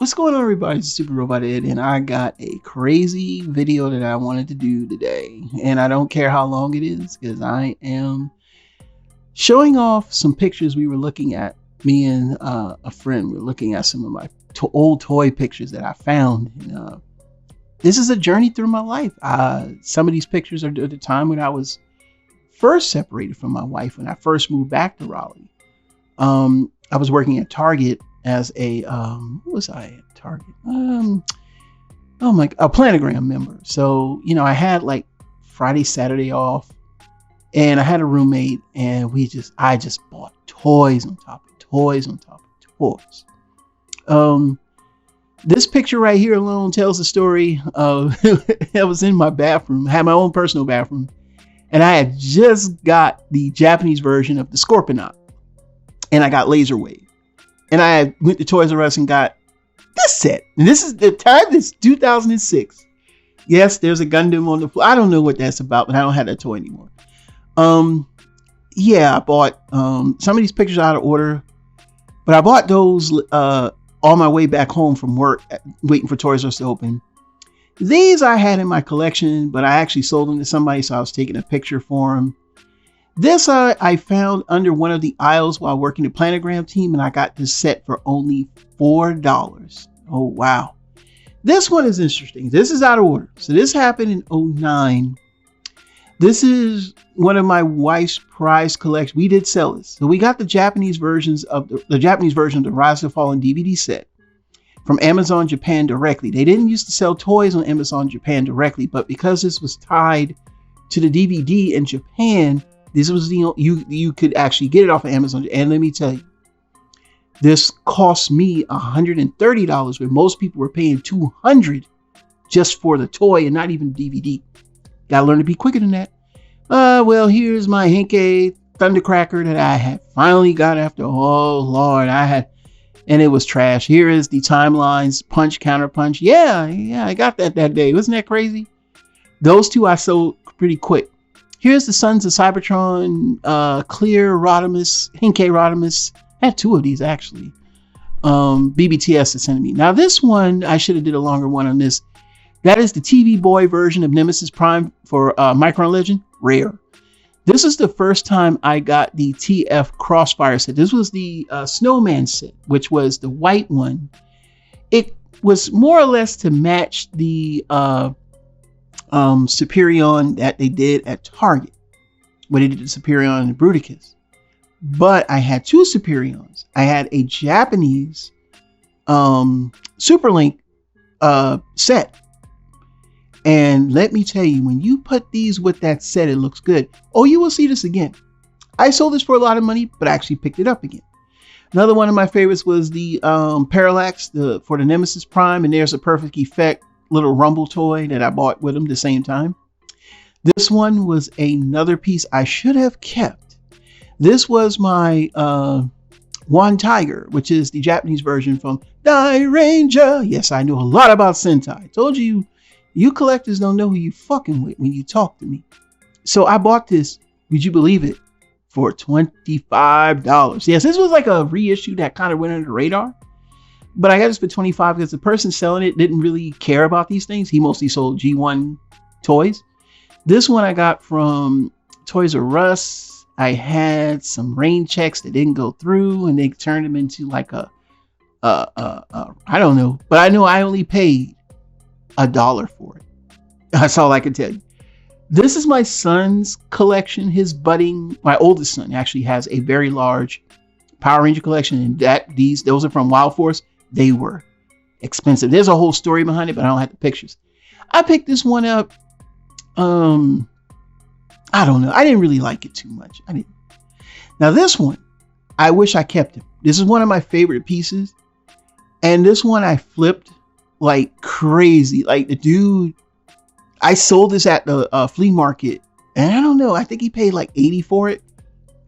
What's going on, everybody? It's Super Robot Ed, and I got a crazy video that I wanted to do today. And I don't care how long it is, because I am showing off some pictures we were looking at. Me and a friend were looking at some of my old toy pictures that I found. And, this is a journey through my life. Some of these pictures are at the time when I was first separated from my wife, when I first moved back to Raleigh. I was working at Target as a what was I at Target? A planogram member. So, I had like Friday, Saturday off, and I had a roommate, and I just bought toys on top of toys on top of toys. This picture right here alone tells the story of I was in my bathroom. I had my own personal bathroom, and I had just got the Japanese version of the Scorponok, and I got Laser Wave. And I went to Toys R Us and got this set. And this is the time, this 2006. Yes, there's a Gundam on the floor. I don't know what that's about, but I don't have that toy anymore. I bought some of these pictures out of order, but I bought those on my way back home from work, waiting for Toys R Us to open. These I had in my collection, but I actually sold them to somebody, so I was taking a picture for them. This I found under one of the aisles while working the planogram team, and I got this set for only $4. Oh, wow. This one is interesting. This is out of order. So this happened in 2009. This is one of my wife's prized collections. We did sell this. So we got the Japanese versions of the Japanese version of the Rise of the Fallen DVD set from Amazon Japan directly. They didn't used to sell toys on Amazon Japan directly, but because this was tied to the DVD in Japan, this was you could actually get it off of Amazon. And let me tell you, this cost me $130, where most people were paying $200 just for the toy and not even DVD. Gotta learn to be quicker than that. Well, here's my Henkei Thundercracker that I had finally got after, oh Lord, and it was trash. Here is the Timelines Punch Counter Punch. Yeah, I got that day. Wasn't that crazy? Those two I sold pretty quick. Here's the Sons of Cybertron, Clear Rodimus, Henkei Rodimus. I had two of these actually. BBTS is sending me. Now this one, I should have did a longer one on this. That is the TV Boy version of Nemesis Prime for Micron Legend. Rare. This is the first time I got the TF Crossfire set. This was the Snowman set, which was the white one. It was more or less to match the Superion that they did at Target, when they did the Superion and Bruticus. But I had two Superions. I had a Japanese Super Link set. And let me tell you, when you put these with that set, it looks good. Oh, you will see this again. I sold this for a lot of money, but I actually picked it up again. Another one of my favorites was the Parallax for the Nemesis Prime. And there's a Perfect Effect little Rumble toy that I bought with them the same time. This one was another piece I should have kept. This was my One Tiger, which is the Japanese version from Die Ranger. Yes, I know a lot about Sentai. I told you, you collectors don't know who you fucking with when you talk to me. So I bought this, would you believe it, for $25. Yes, this was like a reissue that kind of went under the radar. But I got this for $25 because the person selling it didn't really care about these things. He mostly sold G1 toys. This one I got from Toys R Us. I had some rain checks that didn't go through, and they turned them into like I don't know. But I know I only paid $1 for it. That's all I can tell you. This is my son's collection. My oldest son actually has a very large Power Ranger collection, and those are from Wild Force. They were expensive. There's a whole story behind it, but I don't have the pictures. I picked this one up. I don't know. I didn't really like it too much. I didn't. Now this one, I wish I kept it. This is one of my favorite pieces. And this one I flipped like crazy. Like the dude, I sold this at the flea market. And I don't know. I think he paid like $80 for it.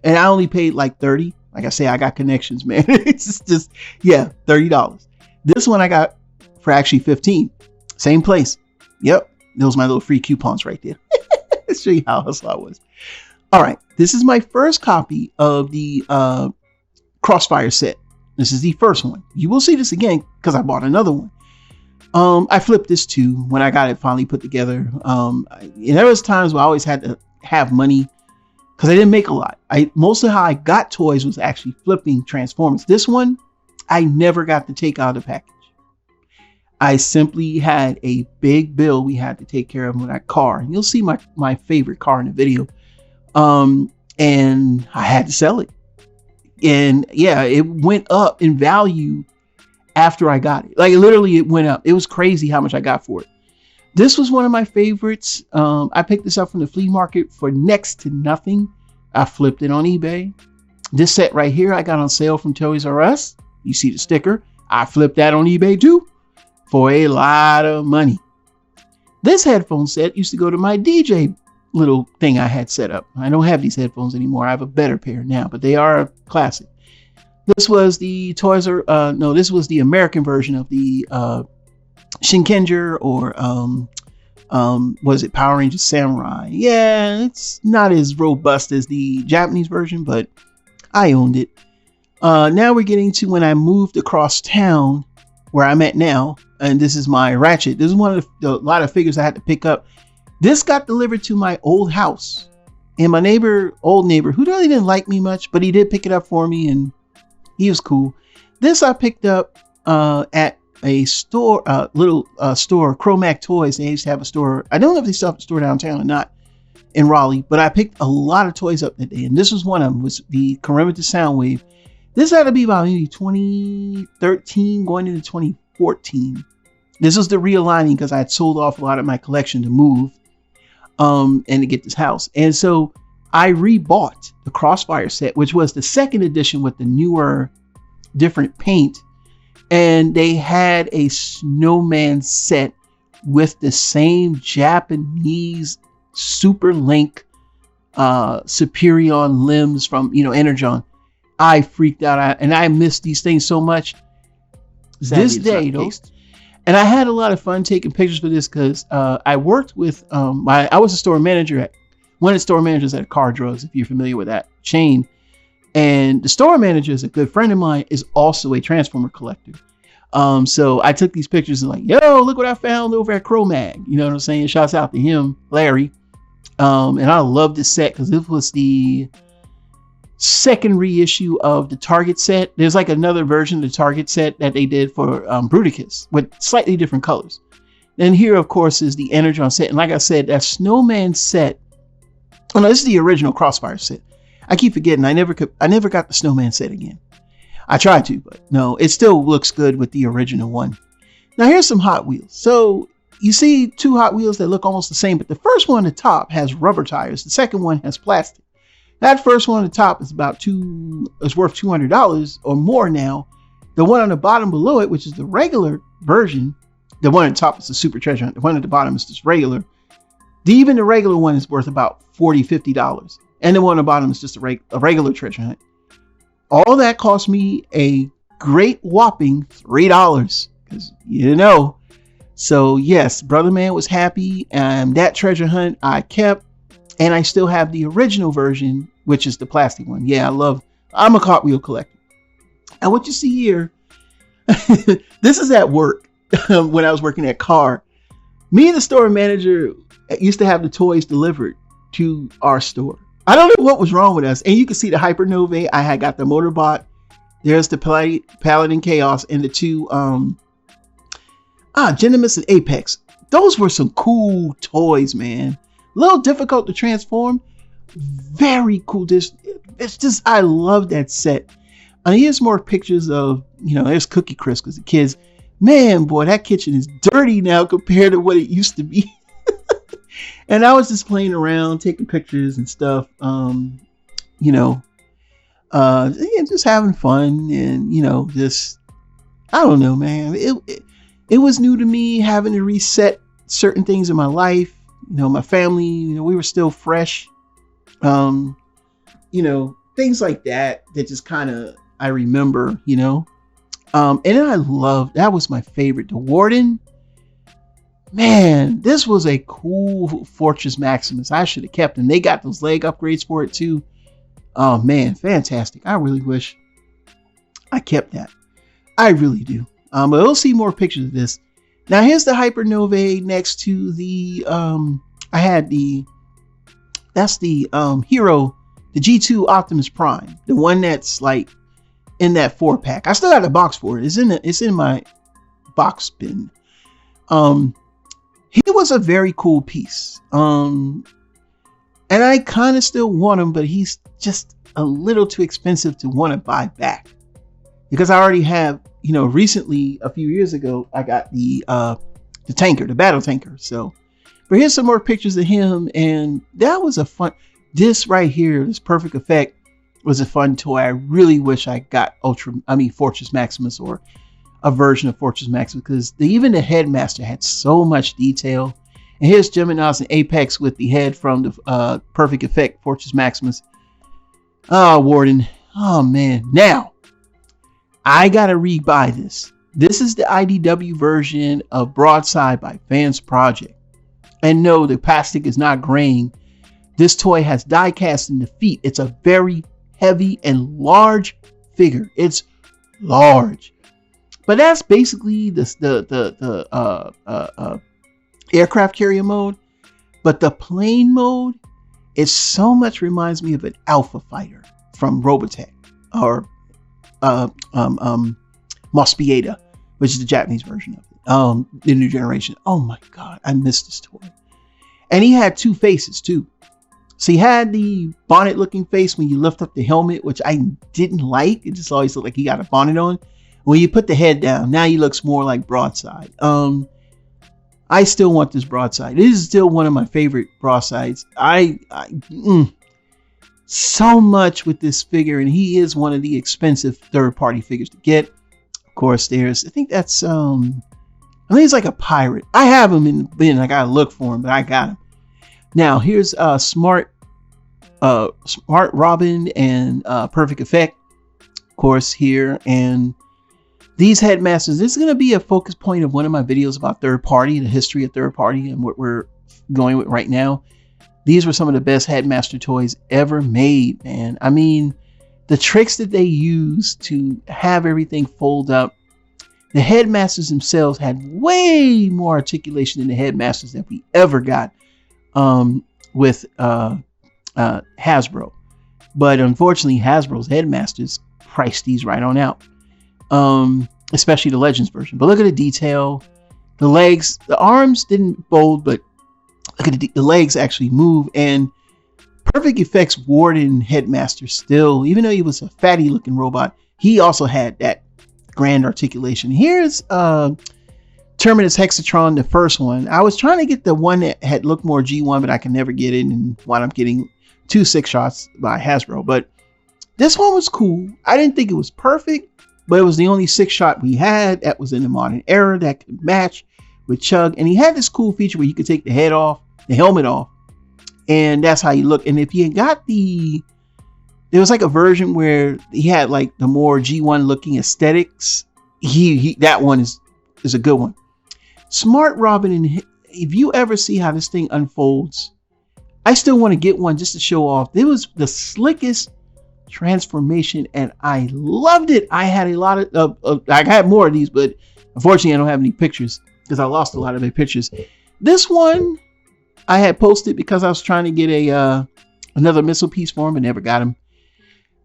And I only paid like $30. Like I say, I got connections, man. It's just, yeah, $30. This one I got for actually $15. Same place. Yep. Those are my little free coupons right there. Let's show you how hustle I was. All right. This is my first copy of the Crossfire set. This is the first one. You will see this again because I bought another one. I flipped this too when I got it finally put together. And there was times where I always had to have money because I didn't make a lot. Most of how I got toys was actually flipping Transformers. This one, I never got to take out of the package. I simply had a big bill we had to take care of with that car. And you'll see my favorite car in the video. And I had to sell it. And yeah, it went up in value after I got it. Like literally it went up. It was crazy how much I got for it. This was one of my favorites. I picked this up from the flea market for next to nothing. I flipped it on eBay. This set right here, I got on sale from Toys R Us. You see the sticker. I flipped that on eBay too for a lot of money. This headphone set used to go to my DJ little thing I had set up. I don't have these headphones anymore. I have a better pair now, but they are a classic. This was the this was the American version of the Shinkenger or was it Power Rangers Samurai? Yeah, it's not as robust as the Japanese version, but I owned it. Now we're getting to when I moved across town where I'm at now, and this is my Ratchet. This is one of the lot of figures I had to pick up. This got delivered to my old house, and my old neighbor, who really didn't like me much, but he did pick it up for me, and he was cool. This I picked up at a store, little store, Chromac Toys. They used to have a store. I don't know if they still have a store downtown or not in Raleigh, but I picked a lot of toys up that day, and this was one of them. Was the Perimeter Soundwave. This had to be about maybe 2013 going into 2014. This was the realigning because I had sold off a lot of my collection to move and to get this house. And so I rebought the Crossfire set, which was the second edition with the newer, different paint. And they had a snowman set with the same Japanese Super Link Superion limbs from, Energon. I freaked out, and I missed these things so much. This day, though, and I had a lot of fun taking pictures for this because I worked with I was a store manager at one of the store managers at Car Drugs, if you're familiar with that chain. And the store manager is a good friend of mine, is also a Transformer collector. So I took these pictures and like, yo, look what I found over at Cro-Mag. You know what I'm saying? Shouts out to him, Larry. And I love this set because this was the second reissue of the Target set. There's like another version of the Target set that they did for Bruticus with slightly different colors. Then here, of course, is the Energon set. And like I said, that Snowman set. Oh no, this is the original Crossfire set. I keep forgetting. I never got the Snowman set again. I tried to, but no, it still looks good with the original one. Now here's some Hot Wheels. So you see two Hot Wheels that look almost the same, but the first one on the top has rubber tires. The second one has plastic. That first one on the top is worth $200 or more now. The one on the bottom below it, which is the regular version, the one on the top is the Super Treasure Hunt. The one at the bottom is just regular. Even the regular one is worth about $40, $50. And the one on the bottom is just a regular Treasure Hunt. All that cost me a great whopping $3 because, So yes, Brother Man was happy. And that Treasure Hunt I kept. And I still have the original version, which is the plastic one. Yeah, I'm a Hot Wheel collector. And what you see here, this is at work when I was working at Car. Me and the store manager used to have the toys delivered to our store. I don't know what was wrong with us. And you can see the Hypernova. I had got the Motorbot. There's the Paladin Chaos and the two Genimus and Apex. Those were some cool toys, man. A little difficult to transform. Very cool. It's just, I love that set. And here's more pictures of, there's Cookie Crisp because the kids, man, boy, that kitchen is dirty now compared to what it used to be. And I was just playing around, taking pictures and stuff. Just having fun and, just, I don't know, man. It was new to me having to reset certain things in my life. My family, we were still fresh. Things like that just kind of, I remember, and I loved, that was my favorite. The Warden, man, this was a cool Fortress Maximus. I should have kept him. They got those leg upgrades for it too. Oh man, fantastic. I really wish I kept that. I really do. But we'll see more pictures of this. Now here's the Hypernovae next to the I had that's the Hero, the G2 Optimus Prime, the one that's like in that 4-pack. I still got the box for it. It's in my box bin. He was a very cool piece. And I kind of still want him, but he's just a little too expensive to want to buy back, because I already have, recently, a few years ago, I got the tanker, the battle tanker. So, but here's some more pictures of him, and that was a fun. This right here, this Perfect Effect, was a fun toy. I really wish I got Fortress Maximus, or a version of Fortress Maximus, because even the Headmaster had so much detail. And here's Geminos and Apex with the head from the Perfect Effect Fortress Maximus. Oh, Warden. Oh, man. Now, I got to rebuy this. This is the IDW version of Broadside by Vance Project. And no, the plastic is not graying. This toy has die cast in the feet. It's a very heavy and large figure. It's large. But that's basically the aircraft carrier mode. But the plane mode, it so much reminds me of an Alpha Fighter from Robotech, or Mospieta, which is the Japanese version of it. The new generation. Oh my God, I missed this toy. And he had two faces too. So he had the bonnet looking face when you lift up the helmet, which I didn't like. It just always looked like he got a bonnet on. When you put the head down, now he looks more like Broadside. I still want this Broadside. This is still one of my favorite Broadsides. So much with this figure, and he is one of the expensive third-party figures to get. Of course, I think that's I think it's like a pirate. I have him in the bin. I gotta look for him, but I got him. Now here's Smart Robin and Perfect Effect, of course, here. And these Headmasters, this is going to be a focus point of one of my videos about third party, the history of third party, and what we're going with right now. These were some of the best Headmaster toys ever made, man. I mean, the tricks that they used to have everything fold up. The Headmasters themselves had way more articulation than the Headmasters that we ever got with Hasbro. But unfortunately, Hasbro's Headmasters priced these right on out. Especially the Legends version. But look at the detail. The legs, the arms didn't fold, but look at the legs actually move. And Perfect Effects Warden Headmaster still, even though he was a fatty looking robot, he also had that grand articulation. Here's Terminus Hexatron, the first one. I was trying to get the one that had looked more G1, but I can never get it, and wound up getting 2 6-shots by Hasbro. But this one was cool. I didn't think it was perfect, but it was the only 6-shot we had that was in the modern era that could match with Chug. And he had this cool feature where you could take the head off, the helmet off, and that's how you look. And if you got there was like a version where he had like the more G1 looking aesthetics. That one is a good one. Smart Robin, and if you ever see how this thing unfolds, I still want to get one just to show off. It was the slickest transformation, and I loved it. I had a lot of I had more of these, but unfortunately I don't have any pictures because I lost a lot of the pictures. This one I had posted because I was trying to get another missile piece for him and never got him.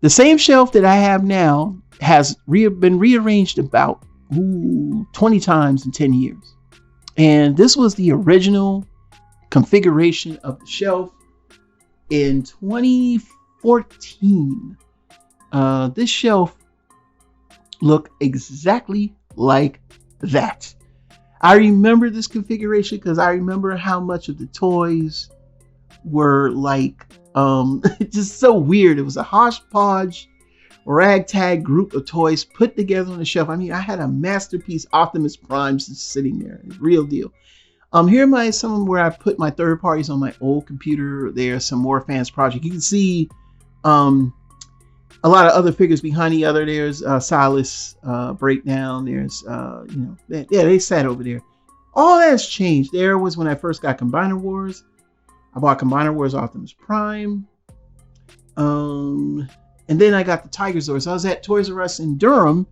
The same shelf that I have now has been rearranged about 20 times in 10 years. And this was the original configuration of the shelf in 2014. This shelf looked exactly like that. I remember this configuration because I remember how much of the toys were like just so weird. It was a hodgepodge, ragtag group of toys put together on the shelf. I mean, I had a masterpiece Optimus Prime just sitting there, real deal. Here are some where I put my third parties on my old computer. There's some more Vance Project. You can see a lot of other figures behind the other. There's Silas Breakdown. There's they sat over there. All that's changed. There was when I first got Combiner Wars. I bought Combiner Wars Optimus Prime. And then I got the Tigerzord. So I was at Toys R Us in Durham,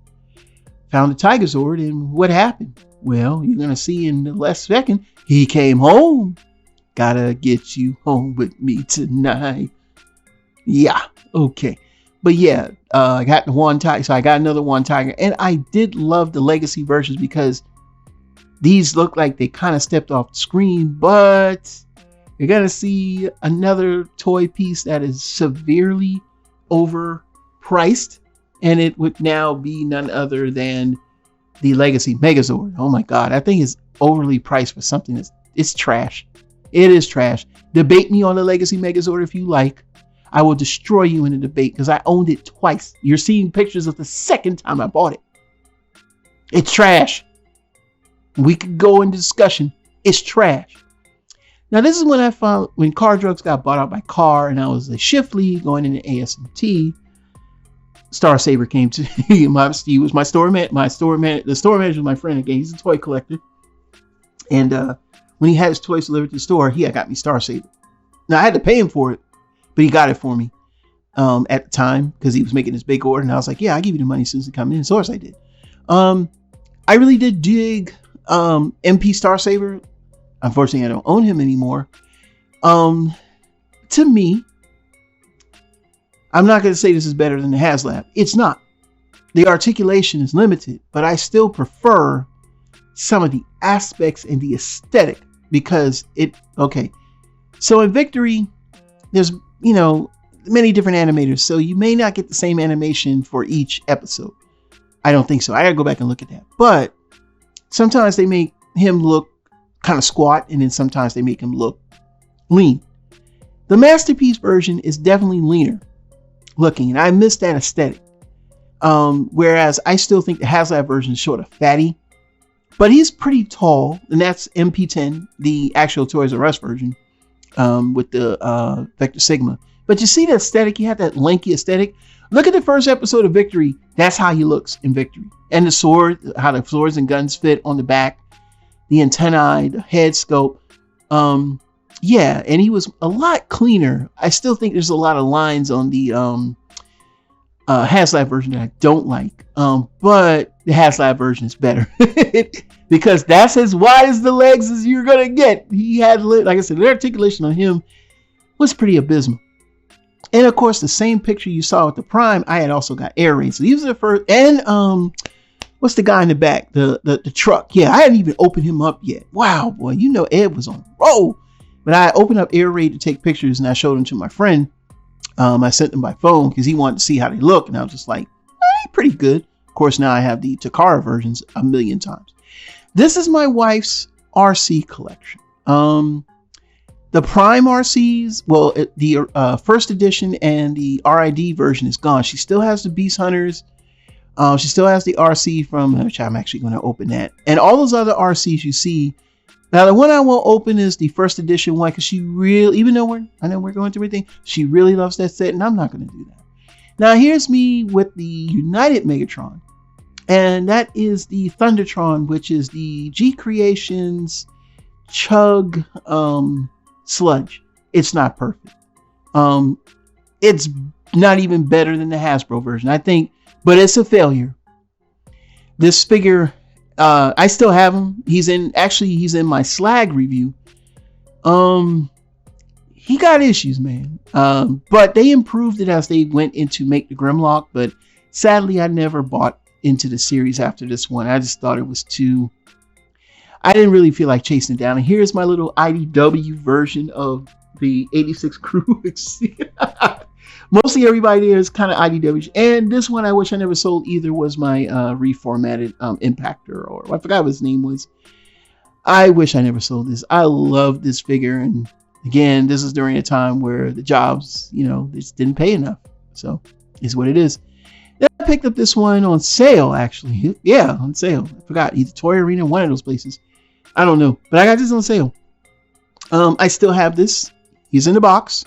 found the Tigerzord, and what happened? Well, you're going to see in the last second, he came home. Gotta get you home with me tonight. Yeah, okay. But yeah, I got the one tiger, so I got another one tiger. And I did love the legacy versions because these look like they kind of stepped off the screen, but you're going to see another toy piece that is severely overpriced, and it would now be none other than the Legacy Megazord. Oh my God, I think it's overly priced for something it's trash. It is trash. Debate me on the Legacy Megazord if you like. I will destroy you in a debate because I owned it twice. You're seeing pictures of the second time I bought it. It's trash. We could go into discussion. It's trash. Now, this is when I found when Car Drugs got bought out by Car, and I was a shift lead going into AS&T. Star Saber came to me. Steve was my store man. The store manager was my friend again. He's a toy collector, and when he had his toys delivered to the store, he had got me Star Saber. Now I had to pay him for it, but he got it for me at the time because he was making this big order, and I was like, "Yeah, I'll give you the money as soon as it comes in." So of course I did. I really did dig MP Star Saber. Unfortunately, I don't own him anymore. To me, I'm not going to say this is better than the HasLab. It's not. The articulation is limited, but I still prefer some of the aspects and the aesthetic because okay. So in Victory, there's, many different animators. So you may not get the same animation for each episode. I don't think so. I got to go back and look at that. But sometimes they make him look kind of squat, and then sometimes they make him look lean. The Masterpiece version is definitely leaner looking, and I miss that aesthetic. Whereas I still think the HasLab version is sort of fatty, but he's pretty tall, and that's MP10, the actual Toys R Us version, with the Vector Sigma. But you see the aesthetic, he had that lanky aesthetic. Look at the first episode of Victory. That's how he looks in Victory. And the sword, how the swords and guns fit on the back, the antennae, the head scope. Yeah, and he was a lot cleaner. I still think there's a lot of lines on the HasLab version that I don't like. But the HasLab version is better because that's as wide as the legs as you're gonna get. He had, like I said, the articulation on him was pretty abysmal. And of course, the same picture you saw with the Prime, I had also got air raid. So these are the first. And what's the guy in the back? The truck. Yeah, I hadn't even opened him up yet. Wow, boy, Ed was on roll. But I opened up air raid to take pictures, and I showed them to my friend. I sent them by phone because he wanted to see how they look, and I was just like, pretty good. Of course, now I have the Takara versions a million times. This is my wife's RC collection. The Prime RCs, well, the first edition and the RID version is gone. She still has the Beast Hunters. She still has the RC from, which I'm actually going to open that. And all those other RCs you see. Now, the one I won't open is the first edition one because she really, even though I know we're going through everything, she really loves that set, and I'm not going to do that. Now, here's me with the United Megatron, and that is the Thundertron, which is the G Creations Chug Sludge. It's not perfect. It's not even better than the Hasbro version, I think, but it's a failure. This figure, I still have him. He's in my Slag review. He got issues, man. But they improved it as they went into Make the Grimlock. But sadly, I never bought into the series after this one. I just thought it was too. I didn't really feel like chasing it down. And here's my little IDW version of the 86 Crew. Mostly everybody there is kind of IDW. And this one I wish I never sold either was my reformatted Impactor, or I forgot what his name was. I wish I never sold this. I love this figure. And again, this is during a time where the jobs, they just didn't pay enough. So it's what it is. Then I picked up this one on sale, actually. Yeah, on sale. I forgot. Either Toy Arena, one of those places. I don't know. But I got this on sale. I still have this. He's in the box.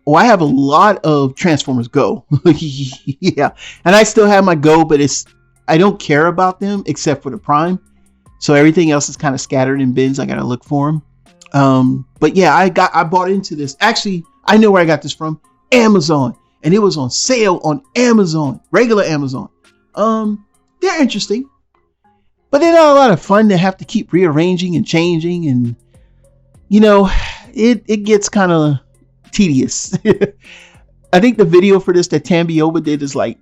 Oh, I have a lot of Transformers Go. Yeah. And I still have my Go, but I don't care about them except for the Prime. So everything else is kind of scattered in bins. I got to look for them. But yeah, I bought into this. Actually, I know where I got this from. Amazon. and it was on sale on Amazon, regular Amazon. They're interesting, but they're not a lot of fun to have to keep rearranging and changing, and it gets kind of tedious. I think the video for this that Tambioba did is like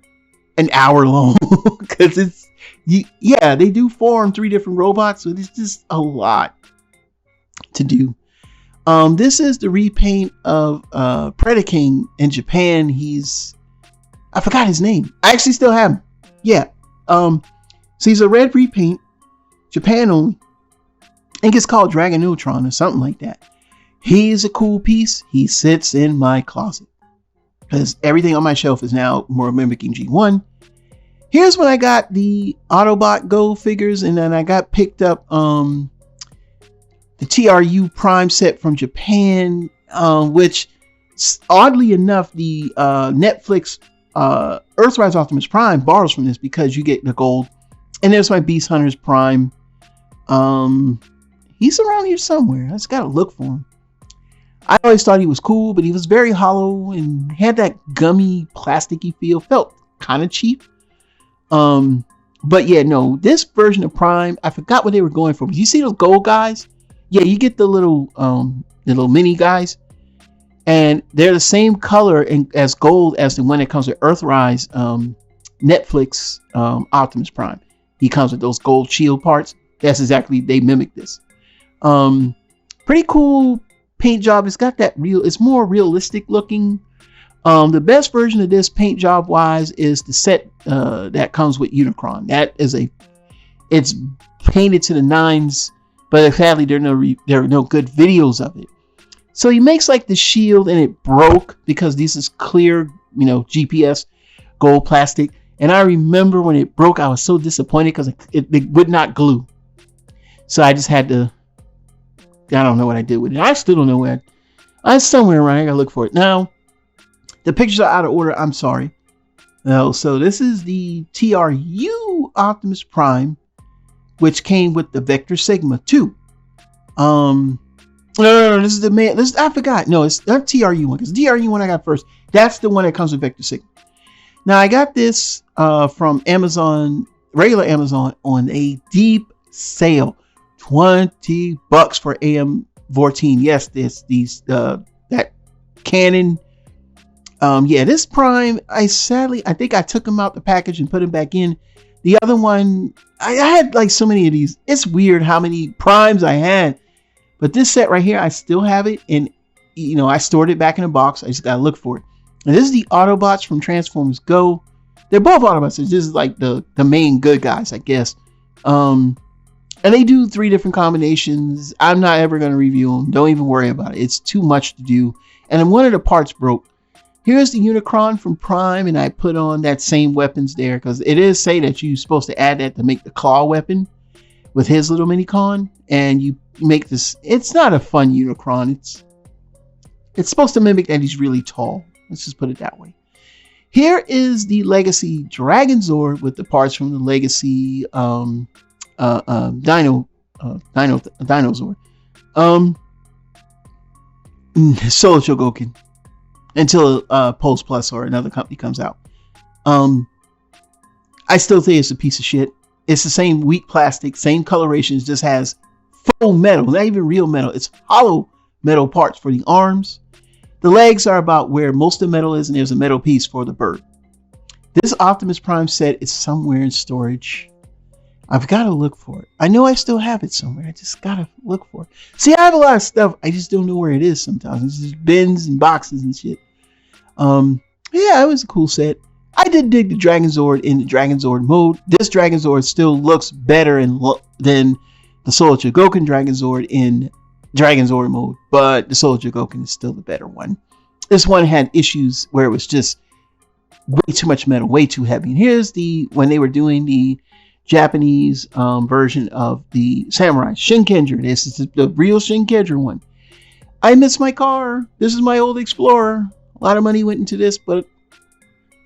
an hour long because they do form 3 different robots, so it's just a lot to do. This is the repaint of Predaking in Japan. I forgot his name. I actually still have him. Yeah. So he's a red repaint, Japan only. I think it's called Dragon Neutron or something like that. He's a cool piece. He sits in my closet because everything on my shelf is now more mimicking G1. Here's when I got the Autobot Go figures, and then I got picked up the TRU Prime set from Japan, which oddly enough, the Netflix Earthrise Optimus Prime borrows from this because you get the gold. And there's my Beast Hunters Prime. He's around here somewhere. I just gotta look for him. I always thought he was cool, but he was very hollow and had that gummy, plasticky feel. Felt kind of cheap. But yeah, no, this version of Prime, I forgot what they were going for. But you see those gold guys? Yeah, you get the little mini guys, and they're the same color as gold as the one that comes with Earthrise Netflix Optimus Prime. He comes with those gold shield parts. That's exactly, they mimic this. Pretty cool paint job. It's got that it's more realistic looking. The best version of this paint job wise is the set that comes with Unicron. That is it's painted to the nines, but sadly there are no good videos of it. So he makes like the shield, and it broke because this is clear, GPS gold plastic. And I remember when it broke, I was so disappointed because it would not glue. So I just had to, I don't know what I did with it. I still don't know where. I'm somewhere around. I gotta look for it. Now, the pictures are out of order. I'm sorry. No, so this is the TRU Optimus Prime, which came with the Vector Sigma 2. No, this is the man. I forgot. No, it's not TRU one, because TRU one I got first. That's the one that comes with Vector Sigma. Now I got this from Amazon, regular Amazon, on a deep sale. $20 for AM14. Yes, that Canon. This Prime, I think I took him out the package and put him back in. The other one, I had like so many of these. It's weird how many Primes I had. But this set right here, I still have it. And, I stored it back in a box. I just got to look for it. And this is the Autobots from Transformers Go. They're both Autobots. This is like the main good guys, I guess. And they do 3 different combinations. I'm not ever going to review them. Don't even worry about it. It's too much to do. And then one of the parts broke. Here's the Unicron from Prime, and I put on that same weapons there because it is say that you're supposed to add that to make the claw weapon with his little mini-con, and you make this. It's not a fun Unicron. It's supposed to mimic that he's really tall. Let's just put it that way. Here is the Legacy Dragon Zord with the parts from the Legacy Dino Zord. Solar Chogokin. Until Pulse Plus or another company comes out. I still think it's a piece of shit. It's the same weak plastic, same colorations, just has faux metal, not even real metal. It's hollow metal parts for the arms. The legs are about where most of the metal is, and there's a metal piece for the bird. This Optimus Prime set is somewhere in storage. I've got to look for it. I know I still have it somewhere. I just got to look for it. See, I have a lot of stuff. I just don't know where it is sometimes. It's just bins and boxes and shit. Yeah, it was a cool set. I did dig the Dragon Zord in the Dragon Zord mode. This Dragon Zord still looks better than the Solar Chogokin Dragon Zord in Dragon Zord mode, but the Solar Chogokin is still the better one. This one had issues where it was just way too much metal, way too heavy. And here's when they were doing the Japanese version of the Samurai Shinkenger. This is the real Shinkenger one. I miss my car. This is my old Explorer. A lot of money went into this, but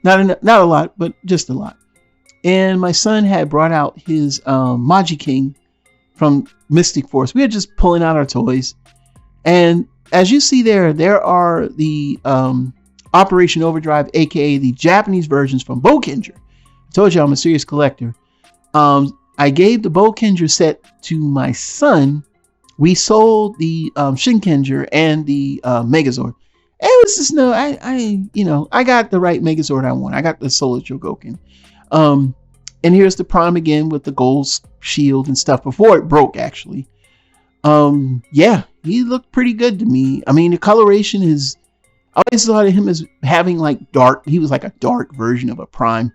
not a lot, but just a lot. And my son had brought out his Maji King from Mystic Force. We were just pulling out our toys. And as you see there are the Operation Overdrive, aka the Japanese versions from Bokenger. I told you I'm a serious collector. I gave the Bokenger set to my son. We sold the Shinkenger and the Megazord. It was just I got the right Megazord I want. I got the Solar Chogokin. And here's the Prime again with the gold shield and stuff before it broke, actually. Yeah, he looked pretty good to me. I mean, the coloration is, I always thought of him as having like dark, he was like a dark version of a Prime.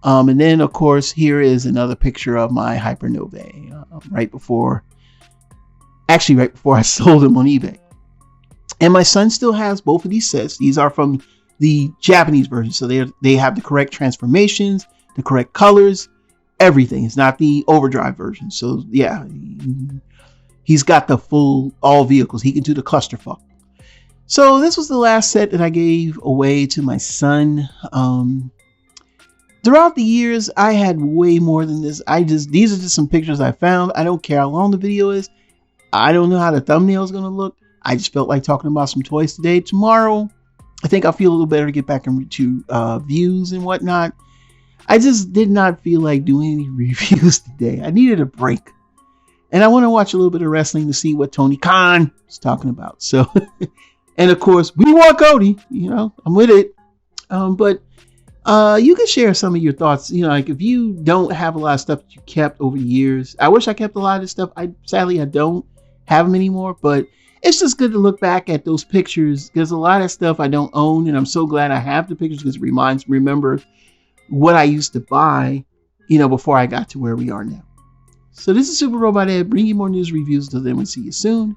And then of course, here is another picture of my Hypernovae, right before I sold them on eBay. And my son still has both of these sets. These are from the Japanese version. So they have the correct transformations, the correct colors, everything. It's not the Overdrive version. So yeah, he's got the full, all vehicles. He can do the clusterfuck. So this was the last set that I gave away to my son. Throughout the years, I had way more than this. These are just some pictures I found. I don't care how long the video is. I don't know how the thumbnail is going to look. I just felt like talking about some toys today. Tomorrow, I think I'll feel a little better to get back into views and whatnot. I just did not feel like doing any reviews today. I needed a break. And I want to watch a little bit of wrestling to see what Tony Khan is talking about. So, and of course, we want Cody. I'm with it. But you can share some of your thoughts. Like if you don't have a lot of stuff that you kept over the years. I wish I kept a lot of this stuff. Sadly, I don't have them anymore. But it's just good to look back at those pictures. There's a lot of stuff I don't own. And I'm so glad I have the pictures because it remember what I used to buy, before I got to where we are now. So this is Super Robot Ed, bringing you more news reviews. Until then, we'll see you soon.